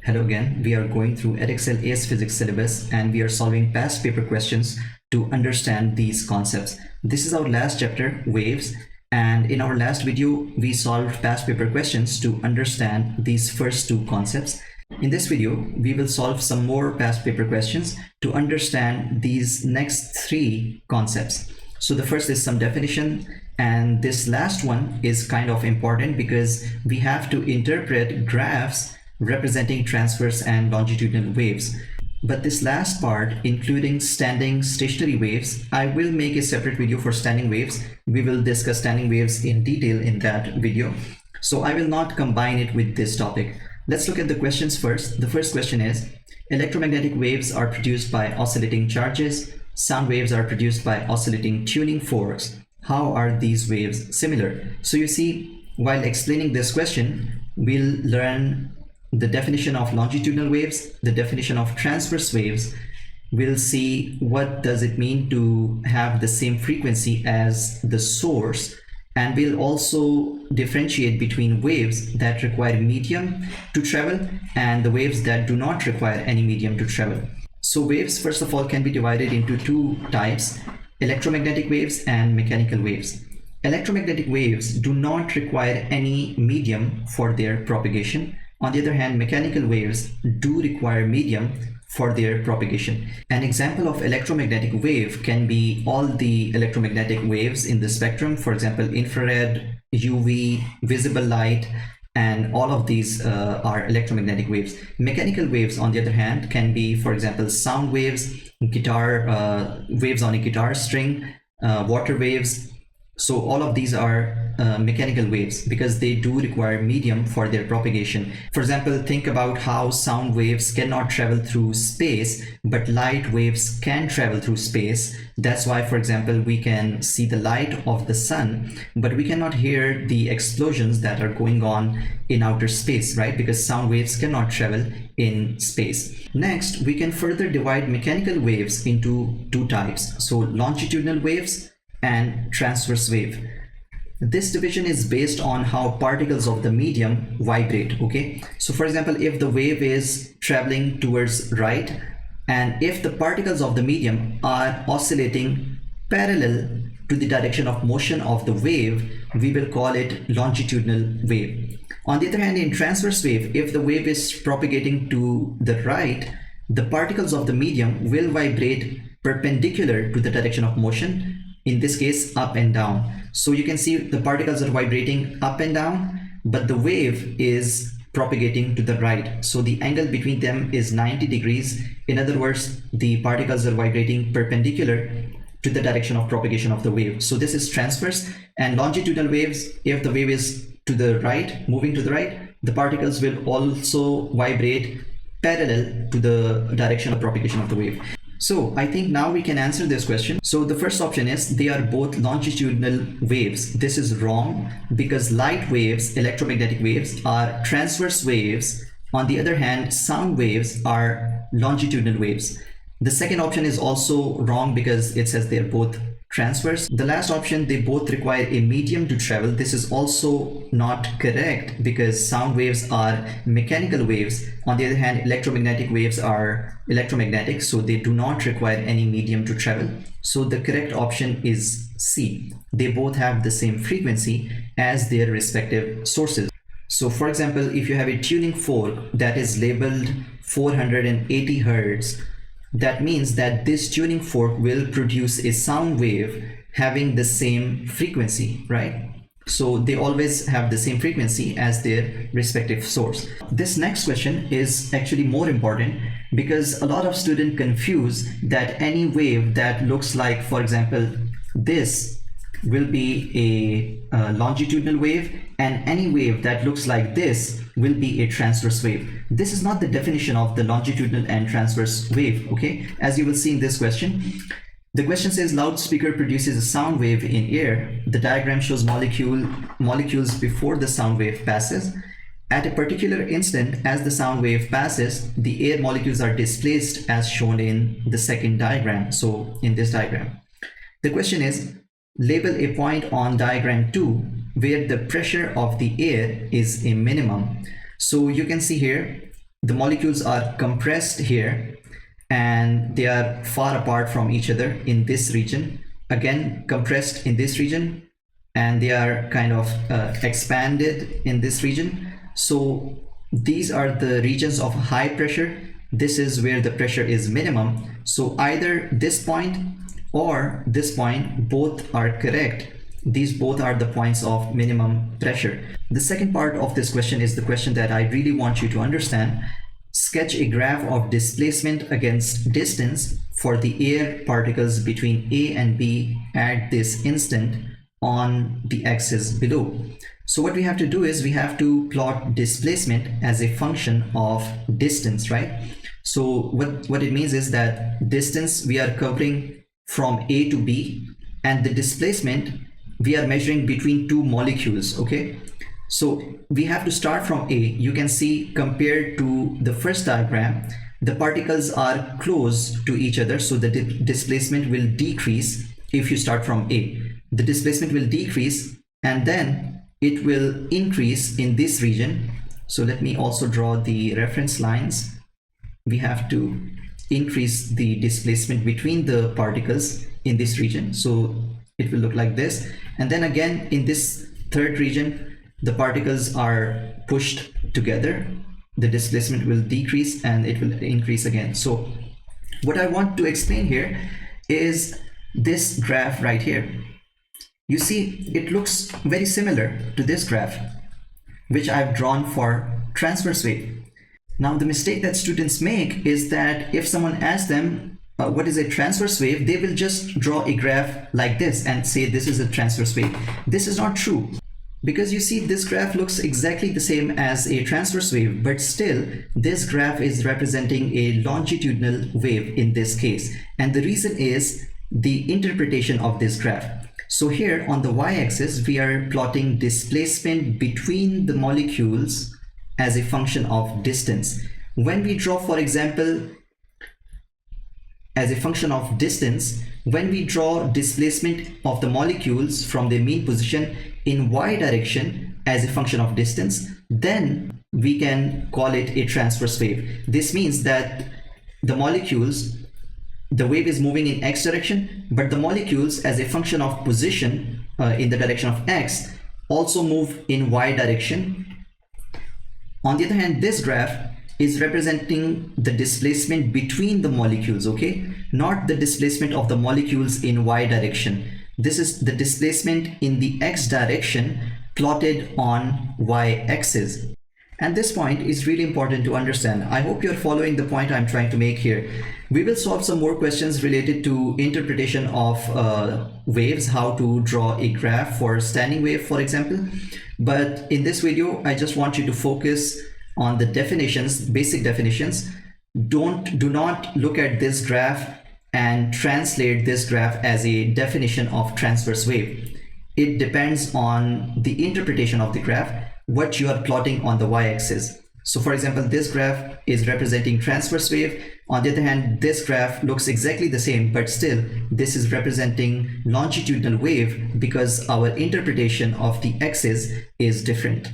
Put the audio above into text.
Hello again, we are going through Edexcel AS Physics syllabus and we are solving past paper questions to understand these concepts. This is our last chapter, waves, and in our last video, we solved past paper questions to understand these first two concepts. In this video, we will solve some more past paper questions to understand these next three concepts. So the first is some definition, and this last one is kind of important because we have to interpret graphs representing transverse and longitudinal waves. But this last part, including standing stationary waves, I will make a separate video for standing waves. We will discuss standing waves in detail in that video. So I will not combine it with this topic. Let's look at the questions first. The first question is, electromagnetic waves are produced by oscillating charges. Sound waves are produced by oscillating tuning forks. How are these waves similar? So you see, while explaining this question, we'll learn the definition of longitudinal waves, the definition of transverse waves. We'll see what does it mean to have the same frequency as the source, and we'll also differentiate between waves that require medium to travel and the waves that do not require any medium to travel. So waves, first of all, can be divided into two types: electromagnetic waves and mechanical waves. Electromagnetic waves do not require any medium for their propagation. On the other hand, mechanical waves do require medium for their propagation. An example of electromagnetic wave can be all the electromagnetic waves in the spectrum, for example, infrared, UV, visible light, and all of these are electromagnetic waves. Mechanical waves, on the other hand, can be, for example, sound waves, waves on a guitar string, water waves. So all of these are mechanical waves because they do require medium for their propagation. For example, think about how sound waves cannot travel through space, but light waves can travel through space. That's why, for example, we can see the light of the sun, but we cannot hear the explosions that are going on in outer space, right? Because sound waves cannot travel in space. Next, we can further divide mechanical waves into two types. So longitudinal waves and transverse wave. This division is based on how particles of the medium vibrate. Okay, so for example, if the wave is traveling towards right, and if the particles of the medium are oscillating parallel to the direction of motion of the wave, we will call it longitudinal wave. On the other hand, in transverse wave, if the wave is propagating to the right, the particles of the medium will vibrate perpendicular to the direction of motion, in this case up and down. So you can see the particles are vibrating up and down, but the wave is propagating to the right. So the angle between them is 90 degrees. In other words, the particles are vibrating perpendicular to the direction of propagation of the wave. So this is transverse. And longitudinal waves, if the wave is to the right, moving to the right, the particles will also vibrate parallel to the direction of propagation of the wave. So I think now we can answer this question. So the first option is they are both longitudinal waves. This is wrong because light waves, electromagnetic waves, are transverse waves. On the other hand, sound waves are longitudinal waves. The second option is also wrong because it says they're both transverse. The last option, they both require a medium to travel. This is also not correct because sound waves are mechanical waves. On the other hand, electromagnetic waves are electromagnetic, so they do not require any medium to travel. So the correct option is C. They both have the same frequency as their respective sources. So for example, if you have a tuning fork that is labeled 480 Hertz, that means that this tuning fork will produce a sound wave having the same frequency, right? So they always have the same frequency as their respective source. This next question is actually more important because a lot of students confuse that any wave that looks like, for example, this will be a longitudinal wave, and any wave that looks like this will be a transverse wave. This is not the definition of the longitudinal and transverse wave, okay? As you will see in this question, the question says loudspeaker produces a sound wave in air. The diagram shows molecules before the sound wave passes. At a particular instant, as the sound wave passes, the air molecules are displaced as shown in the second diagram. So in this diagram, the question is, label a point on diagram 2 where the pressure of the air is a minimum. So you can see here the molecules are compressed here and they are far apart from each other in this region, again compressed in this region, and they are kind of expanded in this region. So these are the regions of high pressure. This is where the pressure is minimum. So either this point or this point, both are correct. These both are the points of minimum pressure. The second part of this question is the question that I really want you to understand. Sketch a graph of displacement against distance for the air particles between A and B at this instant on the axis below. So what we have to do is we have to plot displacement as a function of distance, right? So what it means is that distance we are covering from A to B, and the displacement we are measuring between two molecules, okay? So we have to start from A. You can see compared to the first diagram, the particles are close to each other, so the displacement will decrease if you start from A. The displacement will decrease and then it will increase in this region. So let me also draw the reference lines. We have to increase the displacement between the particles in this region. So it will look like this. And then again, in this third region, the particles are pushed together. The displacement will decrease and it will increase again. So what I want to explain here is this graph right here. You see, it looks very similar to this graph, which I've drawn for transverse wave. Now, the mistake that students make is that if someone asks them what is a transverse wave, they will just draw a graph like this and say this is a transverse wave. This is not true, because you see this graph looks exactly the same as a transverse wave, but still this graph is representing a longitudinal wave in this case. And the reason is the interpretation of this graph. So here on the y-axis, we are plotting displacement between the molecules as a function of distance. When we draw, for example, as a function of distance, when we draw displacement of the molecules from their mean position in y direction as a function of distance, then we can call it a transverse wave. This means that the molecules, the wave is moving in x direction, but the molecules as a function of position in the direction of x also move in y direction. On the other hand, this graph is representing the displacement between the molecules, okay? Not the displacement of the molecules in y direction. This is the displacement in the x direction plotted on y-axis. And this point is really important to understand. I hope you're following the point I'm trying to make here. We will solve some more questions related to interpretation of waves, how to draw a graph for standing wave, for example. But in this video, I just want you to focus on the definitions, basic definitions. Do not look at this graph and translate this graph as a definition of transverse wave. It depends on the interpretation of the graph, what you are plotting on the y-axis. So for example, this graph is representing transverse wave. On the other hand, this graph looks exactly the same, but still this is representing longitudinal wave because our interpretation of the axis is different.